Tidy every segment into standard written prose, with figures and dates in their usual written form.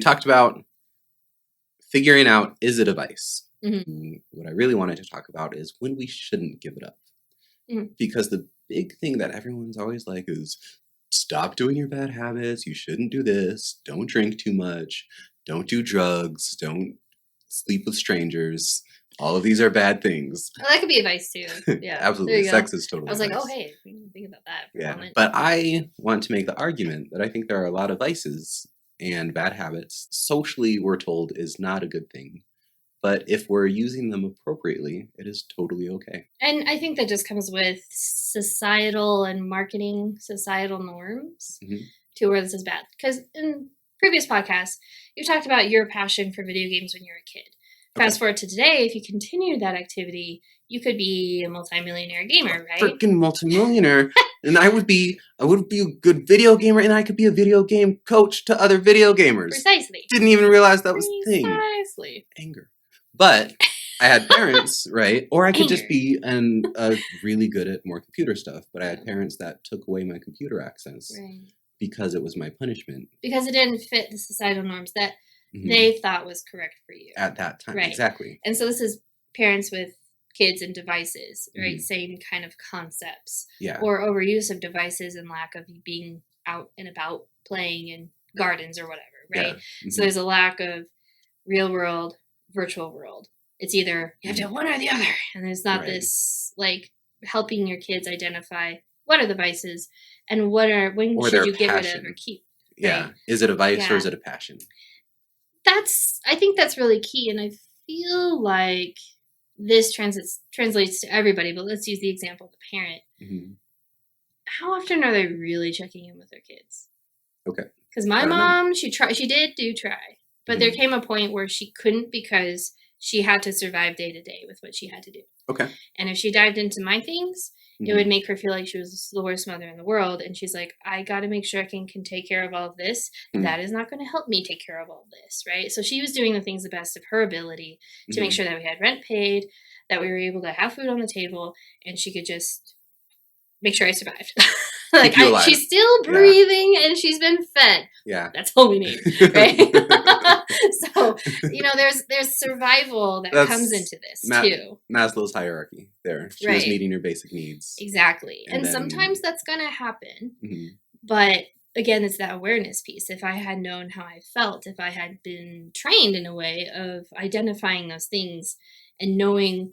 talked about figuring out, is it a vice? Mm-hmm. What I really wanted to talk about is when we shouldn't give it up. Mm-hmm. Because the big thing that everyone's always like is, stop doing your bad habits. You shouldn't do this. Don't drink too much. Don't do drugs. Don't sleep with strangers. All of these are bad things. Well, that could be a vice too. Yeah, Absolutely. Sex is totally. I was like, vice. oh hey, we can think about that. For a moment. But I want to make the argument that I think there are a lot of vices and bad habits. Socially, we're told is not a good thing. But if we're using them appropriately, it is totally okay. And I think that just comes with societal and marketing societal norms to where this is bad. Because in previous podcasts, you talked about your passion for video games when you were a kid. Fast forward to today, if you continue that activity, you could be a multimillionaire gamer, right? Freaking multimillionaire. And I would be a good video gamer, and I could be a video game coach to other video gamers. Precisely. Didn't even realize that was a thing. Precisely. Anger. But I had parents, right? Or I could just be really good at more computer stuff. But I had parents that took away my computer access because it was my punishment. Because it didn't fit the societal norms that they thought was correct for you. At that time, right. Exactly. And so this is parents with kids and devices, right? Same kind of concepts. Yeah. Or overuse of devices and lack of being out and about playing in gardens or whatever, right? Yeah. So there's a lack of real world, virtual world. It's either you have to have one or the other. And there's not this like helping your kids identify what are the vices and when should you get rid of or keep. Yeah. Right? Is it a vice or is it a passion? I think that's really key. And I feel like this translates to everybody, but let's use the example of the parent. How often are they really checking in with their kids? Okay. Because my mom, she did try, but there came a point where she couldn't because she had to survive day to day with what she had to do. Okay. And if she dived into my things, it would make her feel like she was the worst mother in the world. And she's like, I got to make sure I can take care of all of this. That is not going to help me take care of all of this, right? So she was doing the things the best of her ability to make sure that we had rent paid, that we were able to have food on the table, and she could just make sure I survived. Like she's still breathing and she's been fed. Yeah. That's all we need, right? So, there's survival that comes into this too. Maslow's hierarchy there. She was meeting your basic needs. Exactly. And sometimes that's going to happen. But again, it's that awareness piece. If I had known how I felt, if I had been trained in a way of identifying those things and knowing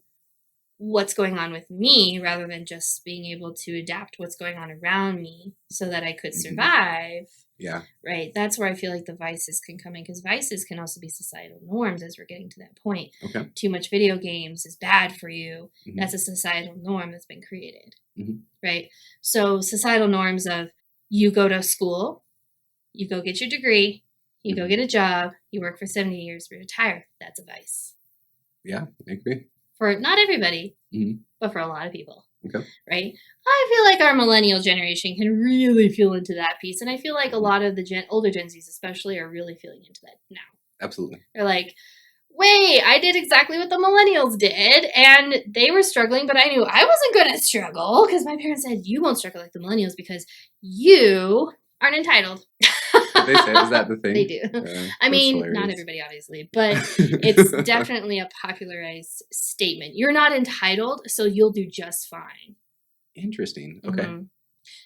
what's going on with me rather than just being able to adapt what's going on around me so that I could survive. Yeah. Right. That's where I feel like the vices can come in, because vices can also be societal norms as we're getting to that point. Okay. Too much video games is bad for you. That's a societal norm that's been created. Right. So societal norms of you go to school, you go get your degree, you go get a job, you work for 70 years, we retire. That's a vice. Yeah, I agree. For not everybody, but for a lot of people. Okay. Right? I feel like our millennial generation can really feel into that piece. And I feel like a lot of the older Gen Zs especially are really feeling into that now. Absolutely. They're like, wait, I did exactly what the millennials did. And they were struggling, but I knew I wasn't going to struggle because my parents said, you won't struggle like the millennials because you aren't entitled. They say, is that the thing? They do. I mean, hilarious. Not everybody, obviously, but it's definitely a popularized statement. You're not entitled, so you'll do just fine. Interesting. Okay.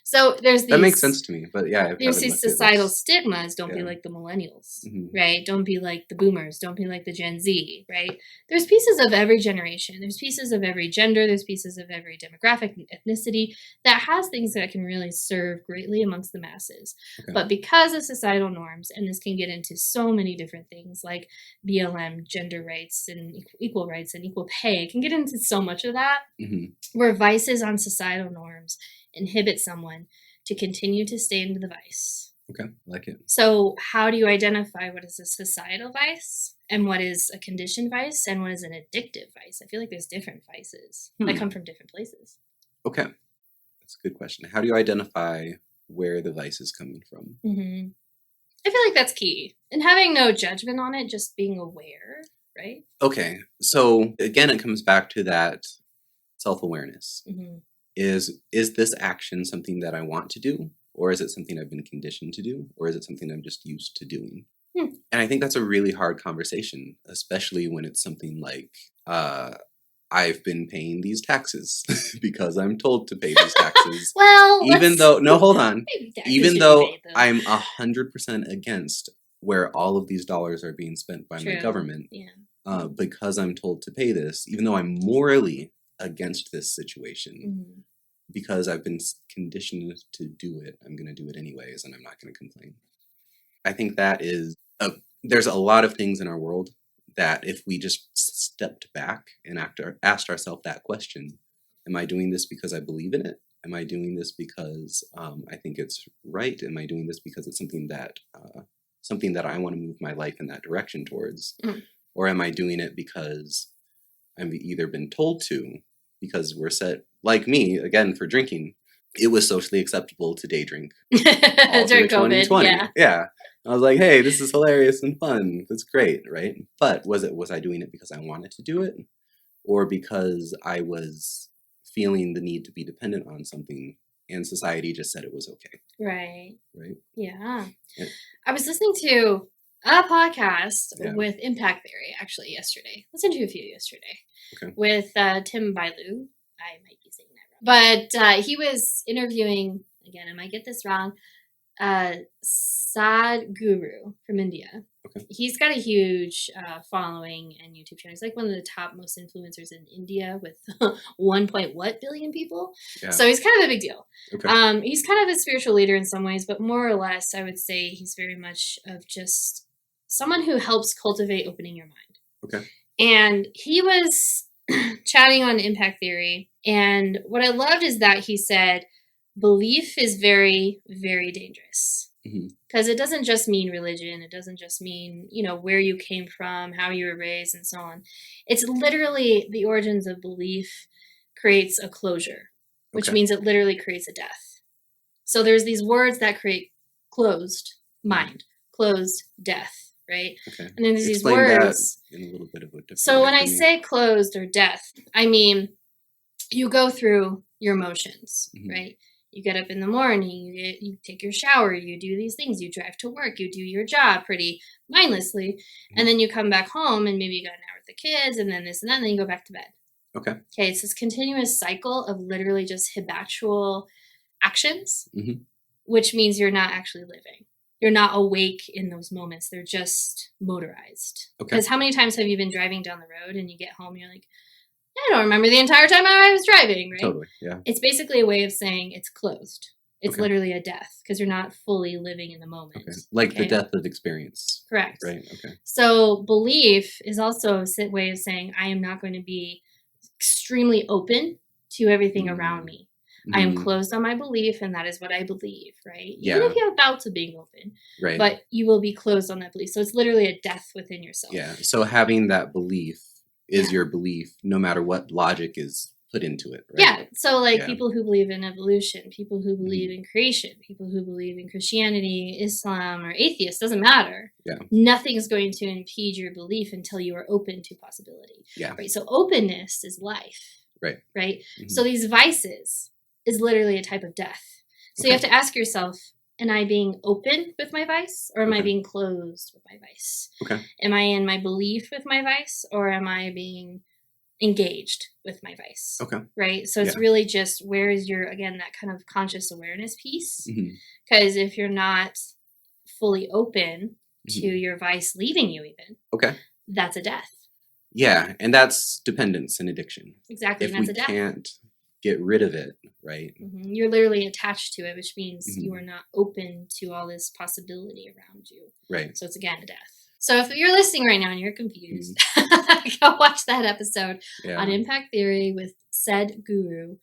So there's these... That makes sense to me, but yeah. There's these societal stigmas. Don't be like the millennials, right? Don't be like the boomers. Don't be like the Gen Z, right? There's pieces of every generation. There's pieces of every gender. There's pieces of every demographic and ethnicity that has things that can really serve greatly amongst the masses. Okay. But because of societal norms, and this can get into so many different things like BLM, gender rights, and equal pay, it can get into so much of that, where vices on societal norms inhibit someone to continue to stay into the vice. Okay, I like it. So how do you identify what is a societal vice and what is a conditioned vice and what is an addictive vice? I feel like there's different vices that come from different places. Okay, that's a good question. How do you identify where the vice is coming from? I feel like that's key. And having no judgment on it, just being aware, right? Okay, so again, it comes back to that self-awareness. Is this action something that I want to do? Or is it something I've been conditioned to do? Or is it something I'm just used to doing? And I think that's a really hard conversation, especially when it's something like, I've been paying these taxes because I'm told to pay these taxes. Well, even though, no, hold on. Even though paid, I'm 100% against where all of these dollars are being spent by my government, because I'm told to pay this, even though I'm morally against this situation, because I've been conditioned to do it, I'm going to do it anyways, and I'm not going to complain. I think that is, there's a lot of things in our world that if we just stepped back and asked ourselves that question, am I doing this because I believe in it? Am I doing this because I think it's right? Am I doing this because it's something that I want to move my life in that direction towards? Or am I doing it because I've either been told to, because we're set, like me, again, for drinking, it was socially acceptable to day drink. All during COVID, 2020. Yeah. I was like, hey, this is hilarious and fun. That's great, right? But was I doing it because I wanted to do it? Or because I was feeling the need to be dependent on something and society just said it was okay? Right. Right? Yeah. I was listening to a podcast with impact theory actually yesterday. Listened to a few yesterday. Okay. With Tim Bailu. I might be saying that wrong. But he was interviewing, again, I might get this wrong, Sadhguru from India. Okay. He's got a huge following and YouTube channel. He's like one of the top most influencers in India with 1 billion people. Yeah. So he's kind of a big deal. Okay. He's kind of a spiritual leader in some ways, but more or less, I would say he's very much of just someone who helps cultivate opening your mind. Okay. And he was chatting on impact theory. And what I loved is that he said, belief is very, very dangerous. Because it doesn't just mean religion. It doesn't just mean, where you came from, how you were raised, and so on. It's literally the origins of belief creates a closure, which means it literally creates a death. So there's these words that create closed mind, closed death, right? Okay. And then there's these words. That in a little bit of a different so when I say closed or death, I mean, you go through your emotions, right? You get up in the morning, you take your shower, you do these things, you drive to work, you do your job pretty mindlessly, and then you come back home and maybe you got an hour with the kids and then this and that, and then you go back to bed. Okay. Okay, it's this continuous cycle of literally just habitual actions, which means you're not actually living. You're not awake in those moments. They're just motorized. Okay. Because how many times have you been driving down the road and you get home and you're like, I don't remember the entire time I was driving, right? Totally, yeah. It's basically a way of saying it's closed. It's literally a death because you're not fully living in the moment. Okay. Like the death of experience. Correct. Right, okay. So belief is also a way of saying I am not going to be extremely open to everything around me. I am closed on my belief, and that is what I believe, right? Yeah. Even if you have bouts of being open, right? But you will be closed on that belief. So it's literally a death within yourself. Yeah, so having that belief is your belief, no matter what logic is put into it, right? Yeah. So people who believe in evolution, people who believe in creation, people who believe in Christianity, Islam, or atheists, doesn't matter. Yeah. Nothing is going to impede your belief until you are open to possibility. Yeah. Right. So openness is life. Right. Right. So these vices is literally a type of death. So you have to ask yourself, am I being open with my vice or am I being closed with my vice? Okay. Am I in my belief with my vice or am I being engaged with my vice? Okay. Right? So it's really just where is your, again, that kind of conscious awareness piece. Because if you're not fully open to your vice leaving you even, that's a death. Yeah. And that's dependence and addiction. Exactly. If and that's a death. Can't get rid of it, right? You're literally attached to it, which means you are not open to all this possibility around you. Right. So it's again a death. So if you're listening right now and you're confused, go watch that episode on impact theory with Sadhguru.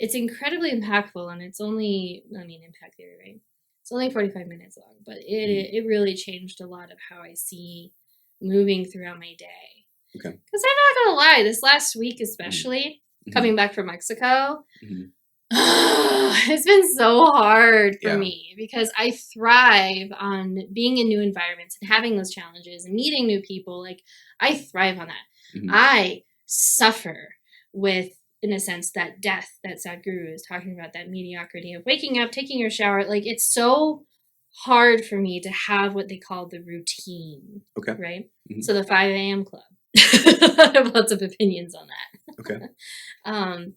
It's incredibly impactful, and it's only, impact theory, right? It's only 45 minutes long, but it really changed a lot of how I see moving throughout my day. Okay. Because I'm not gonna lie, this last week especially. Coming back from Mexico, it's been so hard for me because I thrive on being in new environments and having those challenges and meeting new people. Like, I thrive on that. I suffer with, in a sense, that death that Sadhguru is talking about, that mediocrity of waking up, taking your shower. Like, it's so hard for me to have what they call the routine. Okay. Right? Mm-hmm. So the 5 a.m. club. I have lots of opinions on that. Okay.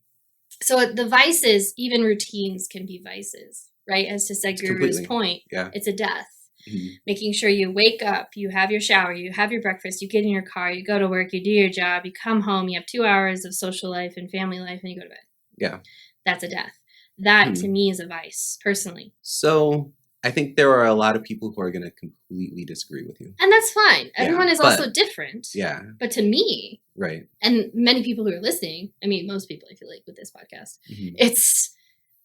So the vices, even routines can be vices, right? As to Sadhguru's point, it's a death. Mm-hmm. Making sure you wake up, you have your shower, you have your breakfast, you get in your car, you go to work, you do your job, you come home, you have 2 hours of social life and family life, and you go to bed. Yeah. That's a death. That to me is a vice, personally. So I think there are a lot of people who are going to completely disagree with you. And that's fine. Everyone is also different. Yeah. But to me, right. And many people who are listening, I mean, most people, I feel like, with this podcast, it's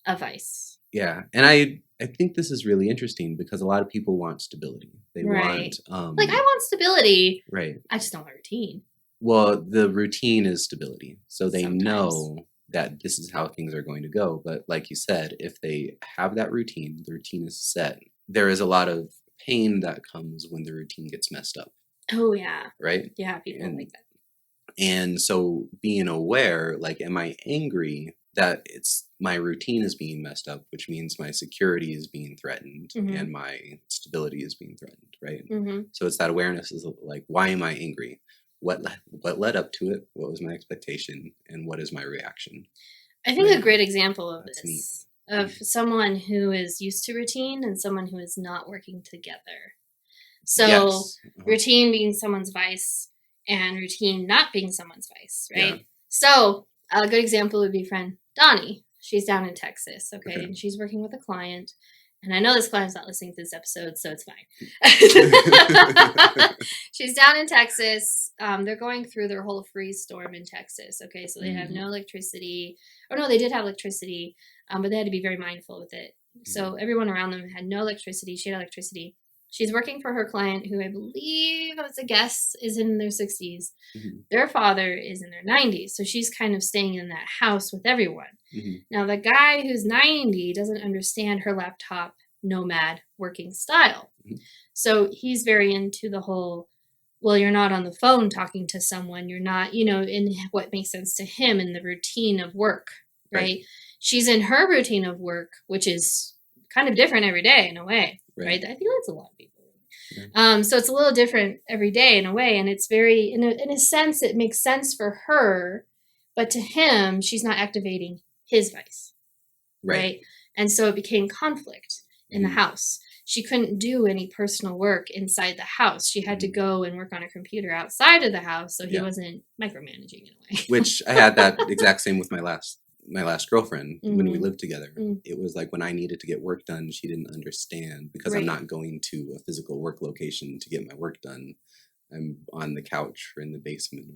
a vice. Yeah. And I think this is really interesting because a lot of people want stability. They want... like, I want stability. Right. I just don't want routine. Well, the routine is stability. So they know that this is how things are going to go. But like you said, if they have that routine, the routine is set. There is a lot of pain that comes when the routine gets messed up. Oh, yeah. Right? Yeah, people like that. And so being aware, like, am I angry that it's my routine is being messed up, which means my security is being threatened and my stability is being threatened, right? So it's that awareness is like, why am I angry? What led up to it? What was my expectation? And what is my reaction? I think a great example of this, of someone who is used to routine and someone who is not working together. So routine being someone's vice and routine not being someone's vice, right? Yeah. So a good example would be friend Donnie. She's down in Texas, okay? And she's working with a client. And I know this client's not listening to this episode, so it's fine. She's down in Texas. They're going through their whole freeze storm in Texas, okay? So they have no electricity. Or no, they did have electricity, but they had to be very mindful with it. So everyone around them had no electricity. She had electricity. She's working for her client, who I believe, as a guess, is in their 60s. Their father is in their 90s. So she's kind of staying in that house with everyone. Now, the guy who's 90 doesn't understand her laptop nomad working style. So he's very into the whole, well, you're not on the phone talking to someone. You're not, in what makes sense to him in the routine of work, right? She's in her routine of work, which is kind of different every day in a way. Right. I think that's a lot of people. Yeah. So it's a little different every day in a way. And it's very, in a sense, it makes sense for her. But to him, she's not activating his vice. Right. And so it became conflict in the house. She couldn't do any personal work inside the house. She had to go and work on a computer outside of the house. So he wasn't micromanaging in a way. Which I had that exact same with my last girlfriend when we lived together. It was like when I needed to get work done, she didn't understand because I'm not going to a physical work location to get my work done. I'm on the couch or in the basement.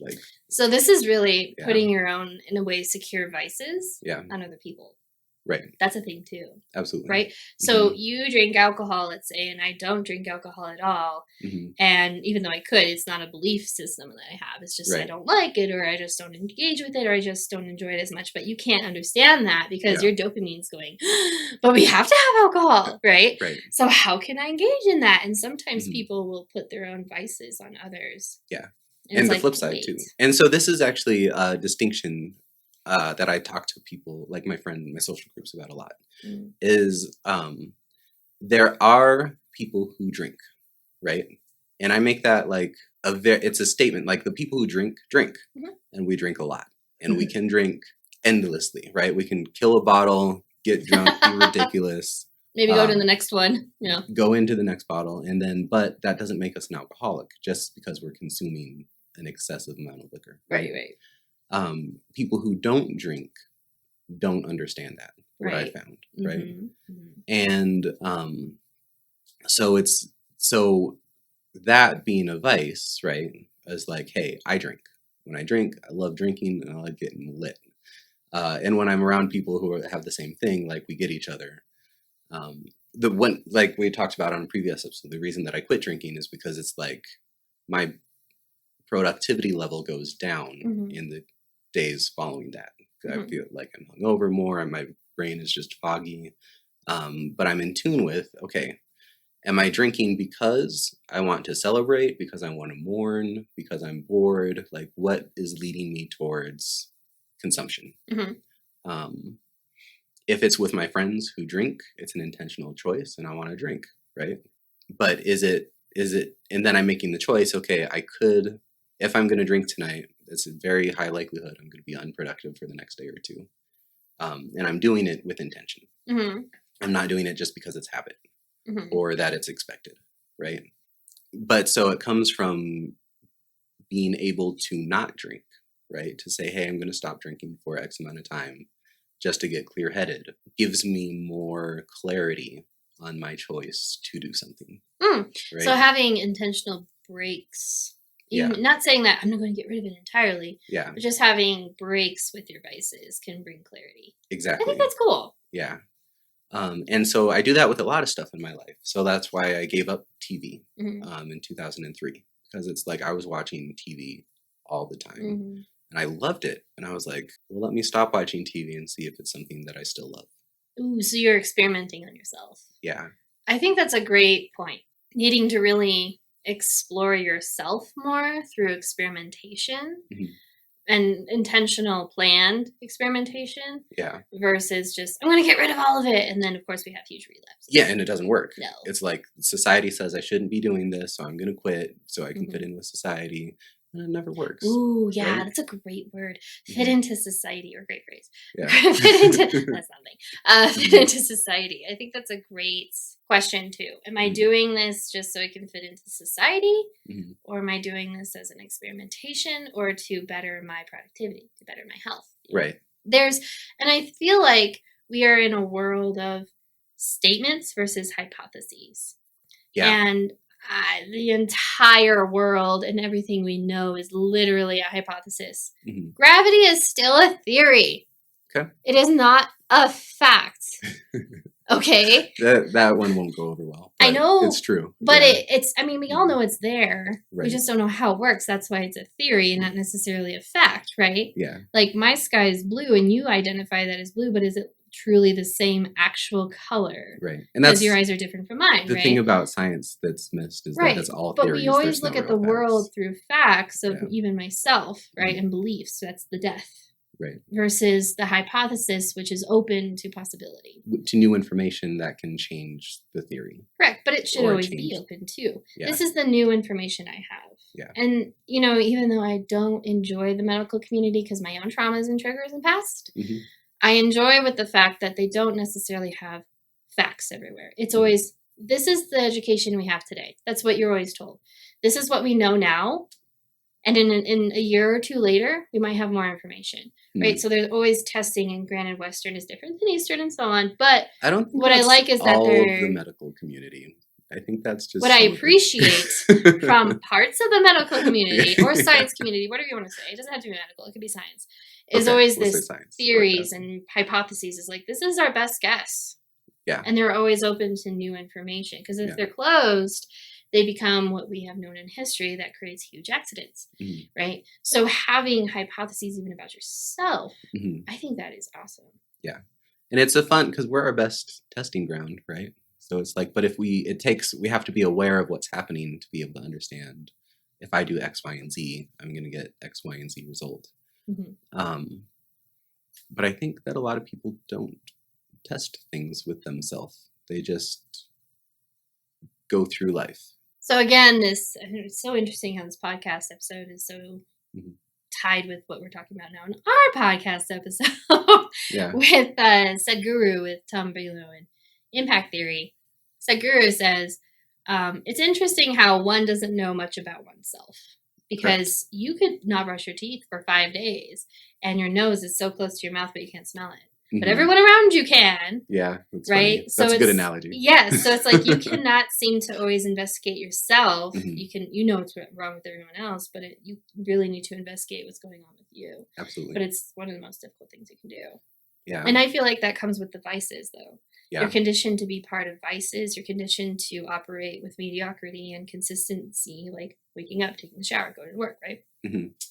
Or so this is really putting your own, in a way, secure vices on other people. Right. That's a thing too. Absolutely. Right. So you drink alcohol, let's say, and I don't drink alcohol at all. And even though I could, it's not a belief system that I have. It's just I don't like it, or I just don't engage with it, or I just don't enjoy it as much. But you can't understand that because your dopamine's going, but we have to have alcohol, right? So how can I engage in that? And sometimes people will put their own vices on others. Yeah. And the flip side too. And so this is actually a distinction that I talk to people, like my social groups, about a lot, is there are people who drink, right? And I make that like it's a statement, like the people who drink, and we drink a lot, and we can drink endlessly, right? We can kill a bottle, get drunk, be ridiculous. Maybe go to the next one. Yeah. Go into the next bottle, and then, but that doesn't make us an alcoholic just because we're consuming an excessive amount of liquor. Right. People who don't drink don't understand that, what I found, right? And so that being a vice, right, is like, hey, I drink. When I drink, I love drinking and I like getting lit. And when I'm around people who have the same thing, like we get each other. Like we talked about on a previous episode, the reason that I quit drinking is because it's like my productivity level goes down in the days following that. I feel like I'm hungover more and my brain is just foggy. But I'm in tune with, okay, am I drinking because I want to celebrate, because I want to mourn, because I'm bored? Like, what is leading me towards consumption? If it's with my friends who drink, it's an intentional choice and I want to drink, right? But is it, and then I'm making the choice, okay, I could, if I'm going to drink tonight, it's a very high likelihood I'm going to be unproductive for the next day or two. And I'm doing it with intention. I'm not doing it just because it's habit or that it's expected, right? But so it comes from being able to not drink, right? To say, hey, I'm going to stop drinking for X amount of time just to get clear-headed gives me more clarity on my choice to do something. Right? So having intentional breaks, not saying that I'm not going to get rid of it entirely, but just having breaks with your vices can bring clarity. Exactly. I think that's cool. Yeah. And so I do that with a lot of stuff in my life. So that's why I gave up TV in 2003, because it's like I was watching TV all the time and I loved it. And I was like, well, let me stop watching TV and see if it's something that I still love. Ooh, so you're experimenting on yourself. Yeah. I think that's a great point. Needing to really explore yourself more through experimentation. And intentional planned experimentation versus just I'm going to get rid of all of it, and then of course we have huge relapses. Yeah, and it doesn't work. No. It's like society says I shouldn't be doing this, so I'm going to quit so I can fit in with society, and it never works. Ooh, yeah, right? That's a great word. Fit into society, or great phrase. Yeah. Fit into that's something. Fit into society. I think that's a great question too. Am I doing this just so I can fit into society, or am I doing this as an experimentation or to better my productivity, to better my health? Right. And I feel like we are in a world of statements versus hypotheses. Yeah. And the entire world and everything we know is literally a hypothesis. Gravity is still a theory. Okay. It is not a fact. Okay. That one won't go over well. I know. It's true. But it's, I mean, we all know it's there. Right. We just don't know how it works. That's why it's a theory and not necessarily a fact, right? Yeah. Like my sky is blue and you identify that as blue, but is it truly the same actual color? Right. And that's because your eyes are different from mine, the thing about science that's missed is that that's all theories. But we always look at the world through facts of even myself, right? And beliefs. So that's the death. Right. Versus the hypothesis, which is open to possibility. To new information that can change the theory. Correct. But it should always be open too. Yeah. This is the new information I have. Yeah. And, you know, even though I don't enjoy the medical community because my own traumas and triggers and past, I enjoy with the fact that they don't necessarily have facts everywhere. It's always, this is the education we have today. That's what you're always told. This is what we know now. And in a year or two later, we might have more information, right? So there's always testing, and granted, Western is different than Eastern and so on. But I don't think what I like is that they're the medical community. I think that's just what I appreciate from parts of the medical community or science community, whatever you want to say. It doesn't have to be medical; it could be science. Is always this theories and hypotheses. Is like this is our best guess. Yeah, and they're always open to new information because if they're closed, they become what we have known in history that creates huge accidents, right? So having hypotheses even about yourself, I think that is awesome. Yeah. And it's a fun, because we're our best testing ground, right? So it's like, but if we have to be aware of what's happening to be able to understand if I do X, Y, and Z, I'm going to get X, Y, and Z result. But I think that a lot of people don't test things with themselves. They just go through life. So again, it's so interesting how this podcast episode is so tied with what we're talking about now in our podcast episode with Sadhguru, with Tom Bigelow and Impact Theory. Sadhguru says, it's interesting how one doesn't know much about oneself because you could not brush your teeth for 5 days and your nose is so close to your mouth, but you can't smell it. But everyone around you can. Yeah. That's right. Funny. So that's a good analogy. Yes. So it's like you cannot seem to always investigate yourself. You know what's wrong with everyone else, but you really need to investigate what's going on with you. Absolutely. But it's one of the most difficult things you can do. Yeah. And I feel like that comes with the vices, though. Yeah. You're conditioned to be part of vices. You're conditioned to operate with mediocrity and consistency, like waking up, taking a shower, going to work, right?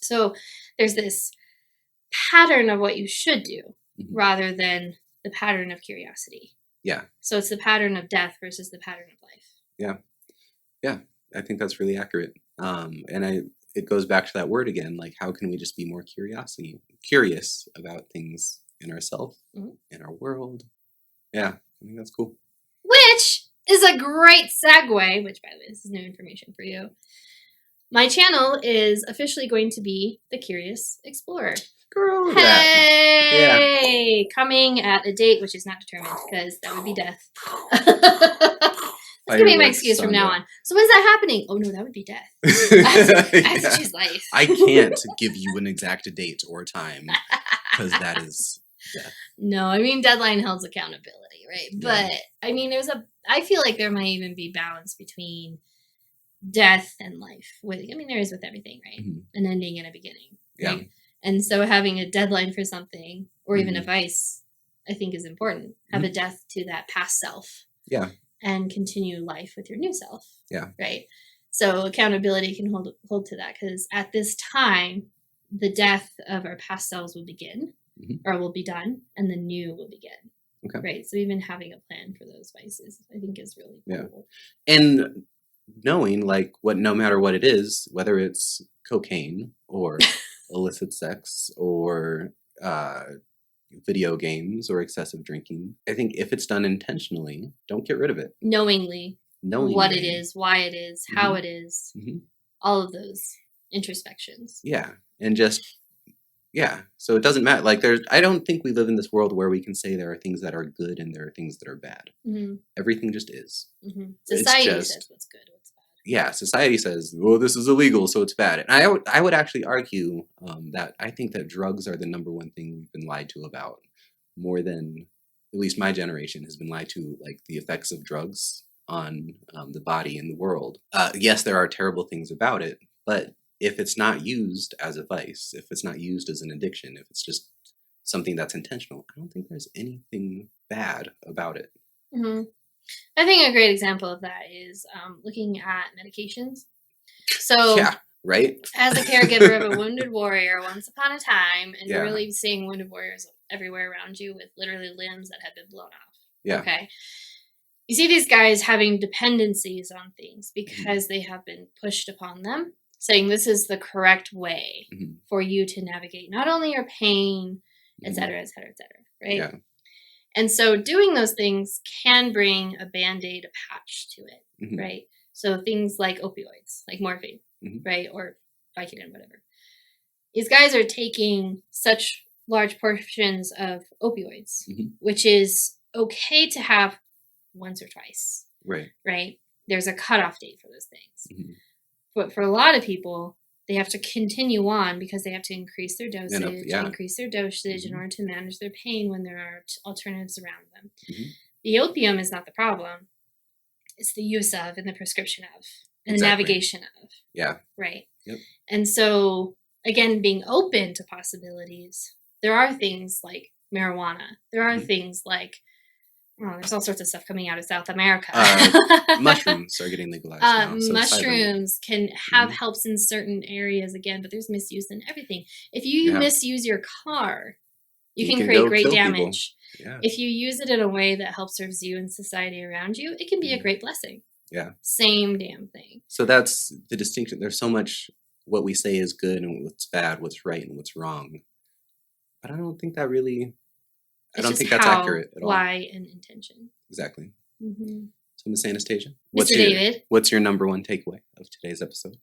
So there's this pattern of what you should do. Rather than the pattern of curiosity. Yeah. So it's the pattern of death versus the pattern of life. Yeah. Yeah. I think that's really accurate. It goes back to that word again, like how can we just be more curious about things in ourselves, in our world. Yeah, I think that's cool. Which is a great segue, which, by the way, this is new information for you. My channel is officially going to be The Curious Explorer. Girl, hey! Yeah. Coming at a date which is not determined, because that would be death. That's going to be my excuse from now on. So when's that happening? Oh, no, that would be death. I have to choose life. I can't give you an exact date or time, because that is death. No, I mean, deadline holds accountability, right? Yeah. But, I mean, I feel like there might even be balance between death and life. There is with everything, right? An ending and a beginning. Right? Yeah. And so having a deadline for something, or even a vice, I think is important. Have a death to that past self. Yeah. And continue life with your new self. Yeah. Right? So accountability can hold to that, because at this time, the death of our past selves will begin, or will be done, and the new will begin. Okay. Right? So even having a plan for those vices, I think, is really cool. Yeah. And knowing, like, no matter what it is, whether it's cocaine or illicit sex or video games or excessive drinking, I think if it's done intentionally, don't get rid of it. Knowingly what it is, why it is, how it is, all of those introspections. Yeah. And just, yeah. So it doesn't matter. Like, I don't think we live in this world where we can say there are things that are good and there are things that are bad. Everything just is. Society says what's good, what's bad. Yeah, society says, well, this is illegal, so it's bad. And I would actually argue that I think that drugs are the number one thing we've been lied to about, more than, at least my generation has been lied to, like, the effects of drugs on the body and the world. Yes, there are terrible things about it, but if it's not used as a vice, if it's not used as an addiction, if it's just something that's intentional, I don't think there's anything bad about it. I think a great example of that is looking at medications. So, yeah, right? As a caregiver of a wounded warrior once upon a time, and you're really seeing wounded warriors everywhere around you with literally limbs that have been blown off. Yeah. Okay. You see these guys having dependencies on things because they have been pushed upon them, saying this is the correct way for you to navigate not only your pain, et cetera, et cetera, et cetera, right? Yeah. And so doing those things can bring a Band-Aid, a patch to it, right? So things like opioids, like morphine, right? Or Vicodin, whatever. These guys are taking such large portions of opioids, which is okay to have once or twice, right? There's a cutoff date for those things. But for a lot of people, they have to continue on because they have to increase their dosage, increase their dosage in order to manage their pain when there are alternatives around them. The opium is not the problem. It's the use of and the prescription of and the navigation of. Yeah. Right. Yep. And so, again, being open to possibilities, there are things like marijuana. There are things like, there's all sorts of stuff coming out of South America. Mushrooms are getting legalized now. So mushrooms can have helps in certain areas again, but there's misuse in everything. If you misuse your car, you can create great damage. Yeah. If you use it in a way that helps serves you and society around you, it can be a great blessing. Yeah. Same damn thing. So that's the distinction. There's so much what we say is good and what's bad, what's right and what's wrong. But I don't think that really... I don't think that's accurate at all. Why and intention. Exactly. So, Miss Anastasia, David, what's your number one takeaway of today's episode?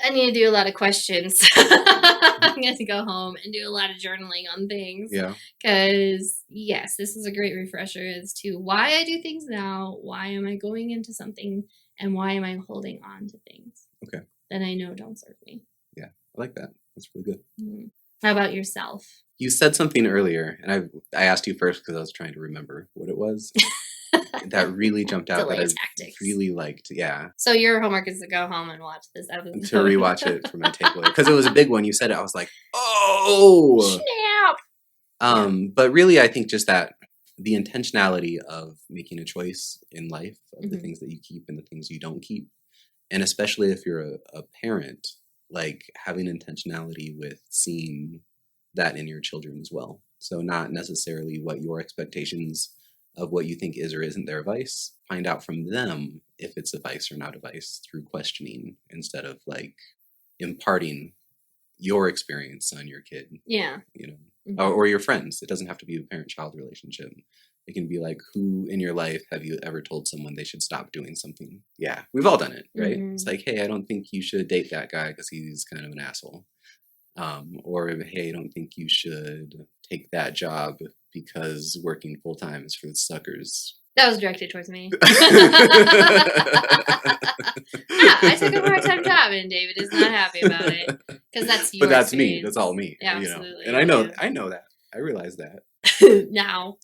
I need to do a lot of questions. I'm going to go home and do a lot of journaling on things. Yeah. Because, yes, this is a great refresher as to why I do things now, why am I going into something, and why am I holding on to things that I know don't serve me. Yeah, I like that. That's really good. How about yourself? You said something earlier, and I asked you first because I was trying to remember what it was. That really jumped out. Delay that tactics. I really liked. Yeah. So your homework is to go home and watch this episode. To rewatch it for my takeaway. Because it was a big one. You said it. I was like, oh! Snap! But really, I think just that the intentionality of making a choice in life of the things that you keep and the things you don't keep. And especially if you're a parent, like having intentionality with seeing that in your children as well. So not necessarily what your expectations of what you think is or isn't their vice. Find out from them if it's a vice or not a vice through questioning instead of like imparting your experience on your kid. Yeah. or your friends. It doesn't have to be a parent-child relationship. It can be like, who in your life have you ever told someone they should stop doing something? Yeah, we've all done it, right? It's like, hey, I don't think you should date that guy because he's kind of an asshole. Or, hey, I don't think you should take that job because working full-time is for the suckers. That was directed towards me. I took a part-time job and David is not happy about it because that's your But that's space. me. That's all me. Yeah, you know? absolutely. And I know that. I realize that. Now.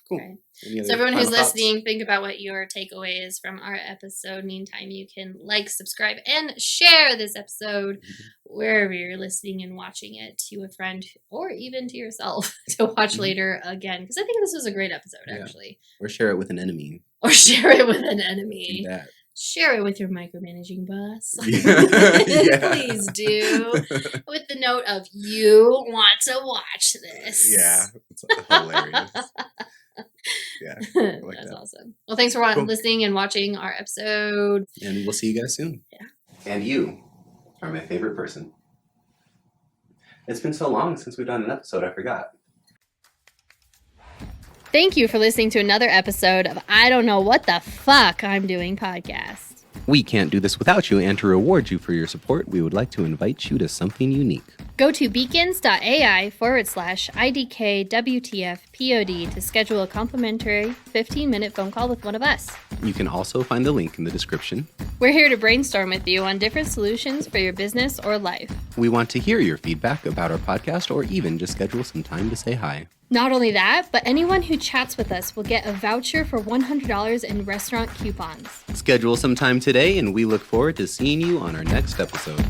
Cool. Right. So everyone who's listening, think about what your takeaway is from our episode. Meantime, you can like, subscribe, and share this episode wherever you're listening and watching it to a friend or even to yourself to watch later again. Because I think this was a great episode, actually. Or share it with an enemy. Or share it with an enemy. Do that. Share it with your micromanaging boss. Yeah. Please do. With the note of, you want to watch this. Yeah. It's hilarious. Yeah. Like That's that. awesome. Well, thanks for listening and watching our episode. And we'll see you guys soon. Yeah. And you are my favorite person. It's been so long since we've done an episode, I forgot. Thank you for listening to another episode of I Don't Know What the Fuck I'm Doing podcast. We can't do this without you, and to reward you for your support, we would like to invite you to something unique. Go to beacons.ai/IDKWTF POD to schedule a complimentary 15-minute phone call with one of us. You can also find the link in the description. We're here to brainstorm with you on different solutions for your business or life. We want to hear your feedback about our podcast or even just schedule some time to say hi. Not only that, but anyone who chats with us will get a voucher for $100 in restaurant coupons. Schedule some time today, and we look forward to seeing you on our next episode.